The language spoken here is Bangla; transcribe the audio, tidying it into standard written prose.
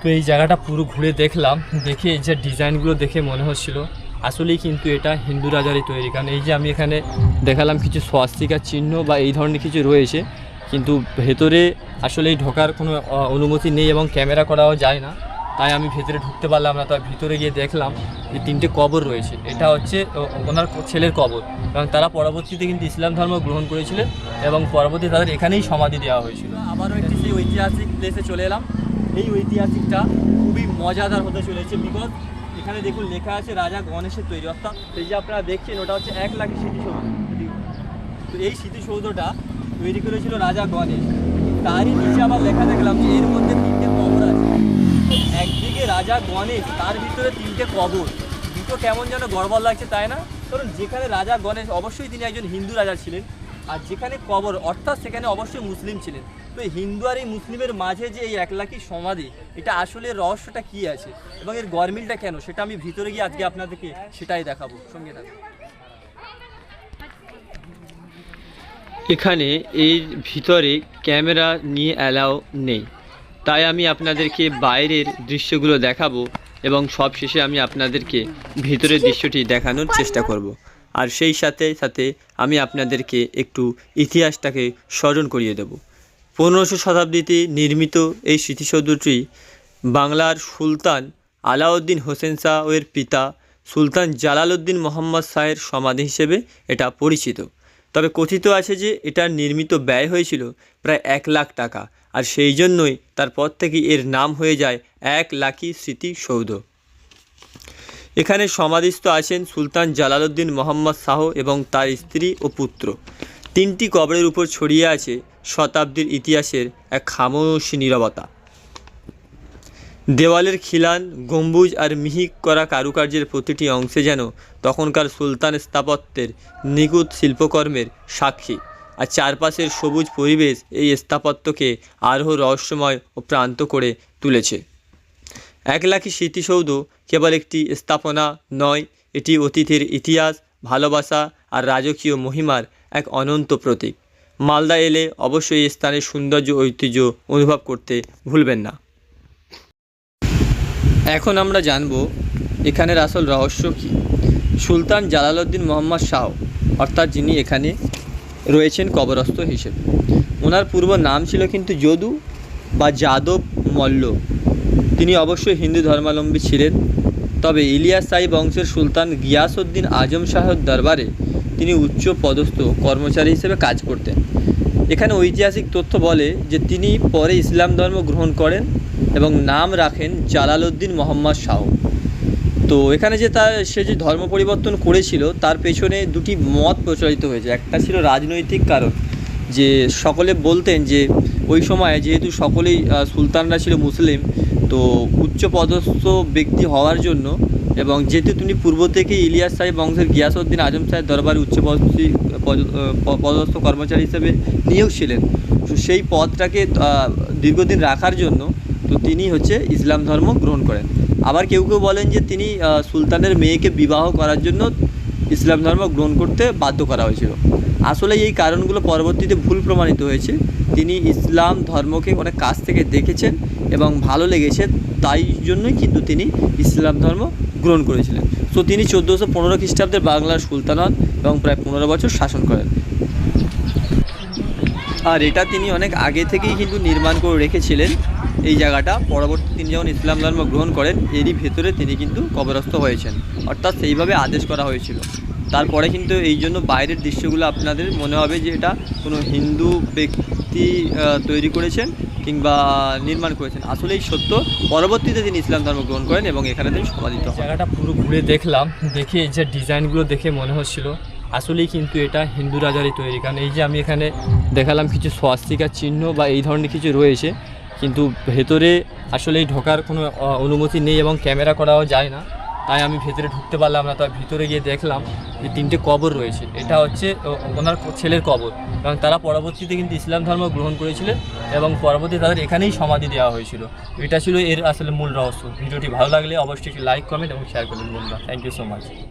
তো এই জায়গাটা পুরো ঘুরে দেখলাম, দেখে এই যে ডিজাইনগুলো দেখে মনে হচ্ছিল আসলেই কিন্তু এটা হিন্দু রাজারই তৈরি। কারণ এই যে আমি এখানে দেখালাম কিছু স্বাস্তিকার চিহ্ন বা এই ধরনের কিছু রয়েছে, কিন্তু ভেতরে আসলেই ঢোকার কোনো অনুমতি নেই এবং ক্যামেরা করাও যায় না, তাই আমি ভেতরে ঢুকতে পারলাম না। তাই ভিতরে গিয়ে দেখলাম যে 3টে কবর রয়েছে। এটা হচ্ছে ওনার ছেলের কবর, এবং তারা পরবর্তীতে কিন্তু ইসলাম ধর্ম গ্রহণ করেছিলেন এবং পরবর্তীতে তাদের এখানেই সমাধি দেওয়া হয়েছিল। আবারও একটি সেই ঐতিহাসিক প্লেসে চলে এলাম। এই ঐতিহাসিকটা খুবই মজাদার হতে চলেছে, বিকজ এখানে দেখুন লেখা আছে রাজা গণেশের তৈরি, অর্থাৎ এই যে আপনারা দেখছেন ওটা হচ্ছে 1 লাখের স্মৃতিসৌধ। তো এই স্মৃতিসৌধটা তৈরি করেছিল রাজা গণেশ। তারই নিচে আবার লেখা দেখলাম যে এর মধ্যে 3টে কবর আছে। একদিকে রাজা গণেশ, তার ভিতরে 3টে কবর, দুটো কেমন যেন গড়বড় লাগছে, তাই না? কারণ যেখানে রাজা গণেশ অবশ্যই তিনি একজন হিন্দু রাজা ছিলেন, আর যেখানে কবর অর্থাৎ সেখানে অবশ্যই মুসলিম ছিলেন। তো এই হিন্দু আর এই মুসলিমের মাঝে যে এই 1 লাখই সমাধি, এটা আসলে রহস্যটা কী আছে এবং এর গরমিলটা কেন, সেটা আমি ভিতরে গিয়ে আজকে আপনাদেরকে সেটাই দেখাবো, সঙ্গে থাকুন। এখানে এর ভিতরে ক্যামেরা নিয়ে অ্যালাউ নেই, তাই আমি আপনাদেরকে বাইরের দৃশ্যগুলো দেখাবো এবং সব শেষে আমি আপনাদেরকে ভিতরের দৃশ্যটি দেখানোর চেষ্টা করব। আর সেই সাথে সাথে আমি আপনাদেরকে একটু ইতিহাসটাকে স্মরণ করিয়ে দেব। 1500 শতাব্দীতে নির্মিত এই স্মৃতিসৌধটি বাংলার সুলতান আলাউদ্দিন হোসেন শাহের পিতা সুলতান জালালউদ্দিন মোহাম্মদ শাহের সমাধি হিসেবে এটা পরিচিত। তবে কথিত আছে যে এটার নির্মিত ব্যয় হয়েছিল প্রায় 1 লাখ টাকা, আর সেই জন্যই তারপর থেকে এর নাম হয়ে যায় 1 লাখি স্মৃতিসৌধ। এখানে সমাধিস্থ আছেন সুলতান জালালউদ্দিন মোহাম্মদ শাহ এবং তার স্ত্রী ও পুত্র। 3টি কবরের উপর ছড়িয়ে আছে শতাব্দীর ইতিহাসের এক খামোশ নীরবতা। দেওয়ালের খিলান, গম্বুজ আর মিহিক করা কারুকার্যের প্রতিটি অংশে যেন তখনকার সুলতান স্থাপত্যের নিখুঁত শিল্পকর্মের সাক্ষী, আর চারপাশের সবুজ পরিবেশ এই স্থাপত্যকে আরও রহস্যময় ও প্রান্ত করে তুলেছে। 1 লাখি স্মৃতিসৌধ কেবল একটি স্থাপনা নয়, এটি অতীতের ইতিহাস, ভালোবাসা আর রাজকীয় মহিমার এক অনন্ত প্রতীক। মালদা এলে অবশ্যই এই স্থানের সৌন্দর্য ঐতিহ্য অনুভব করতে ভুলবেন না। এখন আমরা জানব এখানের আসল রহস্য কী। সুলতান জালালউদ্দিন মোহাম্মদ শাহ, অর্থাৎ যিনি এখানে রয়েছেন কবরস্থ হিসেবে, ওনার পূর্ব নাম ছিল কিন্তু যদু বা যাদব মল্ল। তিনি অবশ্যই হিন্দু ধর্মাবলম্বী ছিলেন, তবে ইলিয়াস শাহী বংশের সুলতান গিয়াসউদ্দিন আজম শাহের দরবারে তিনি উচ্চ পদস্থ কর্মচারী হিসেবে কাজ করতেন। এখানে ঐতিহাসিক তথ্য বলে যে তিনি পরে ইসলাম ধর্ম গ্রহণ করেন এবং নাম রাখেন জালালউদ্দিন মোহাম্মদ শাহ। তো এখানে যে সে যে ধর্ম পরিবর্তন করেছিল তার পেছনে 2টি মত প্রচলিত হয়েছে। একটা ছিল রাজনৈতিক কারণ, যে সকলে বলতেন যে ওই সময়ে যেহেতু সকলেই সুলতানরা ছিল মুসলিম, তো উচ্চপদস্থ ব্যক্তি হওয়ার জন্য এবং যেহেতু তিনি পূর্ব থেকে ইলিয়াস শাহী বংশের গিয়াসউদ্দিন আজম শাহের দরবারে পদস্থ কর্মচারী হিসেবে নিয়োগ ছিলেন, তো সেই পদটাকে দীর্ঘদিন রাখার জন্য তো তিনি ইসলাম ধর্ম গ্রহণ করেন। আবার কেউ কেউ বলেন যে তিনি সুলতানের মেয়েকে বিবাহ করার জন্য ইসলাম ধর্ম গ্রহণ করতে বাধ্য করা হয়েছিল। আসলে এই কারণগুলো পরবর্তীতে ভুল প্রমাণিত হয়েছে। তিনি ইসলাম ধর্মকে অনেক কাছ থেকে দেখেছেন এবং ভালো লেগেছে, তাই জন্যই কিন্তু তিনি ইসলাম ধর্ম গ্রহণ করেছিলেন। তো তিনি 1415 খ্রিস্টাব্দে বাংলার সুলতান হন এবং প্রায় 15 বছর শাসন করেন। আর এটা তিনি অনেক আগে থেকেই কিন্তু নির্মাণ করে রেখেছিলেন এই জায়গাটা। পরবর্তী তিনি যখন ইসলাম ধর্ম গ্রহণ করেন এরই ভেতরে তিনি কিন্তু কবরস্থ হয়েছেন, অর্থাৎ সেইভাবে আদেশ করা হয়েছিল। তারপরে কিন্তু এই জন্য বাইরের দৃশ্যগুলো আপনাদের মনে হবে যে এটা কোনো হিন্দু ব্যক্তি তৈরি করেছেন কিংবা নির্মাণ করেছেন। আসলেই সত্য, পরবর্তীতে তিনি ইসলাম ধর্ম গ্রহণ করেন এবং এখানে তিনি সমাধিত হন। জায়গাটা পুরো ঘুরে দেখলাম, দেখে এই যে ডিজাইনগুলো দেখে মনে হচ্ছিল আসলেই কিন্তু এটা হিন্দু রাজারই তৈরি। কারণ এই যে আমি এখানে দেখালাম কিছু স্বাস্তিকার চিহ্ন বা এই ধরনের কিছু রয়েছে, কিন্তু ভেতরে আসলেই ঢোকার কোনো অনুমতি নেই এবং ক্যামেরা করাও যায় না, তাই আমি ভেতরে ঢুকতে পারলাম না। তাই ভিতরে গিয়ে দেখলাম যে 3টে কবর রয়েছে। এটা হচ্ছে ওনার ছেলের কবর, এবং তারা পরবর্তীতে কিন্তু ইসলাম ধর্ম গ্রহণ করেছিলেন এবং পরবর্তীতে তাদের এখানেই সমাধি দেওয়া হয়েছিল। এটা ছিল এর আসলে মূল রহস্য। ভিডিওটি ভালো লাগলে অবশ্যই একটি লাইক, কমেন্ট এবং শেয়ার করবেন বন্ধুরা। Thank you so much.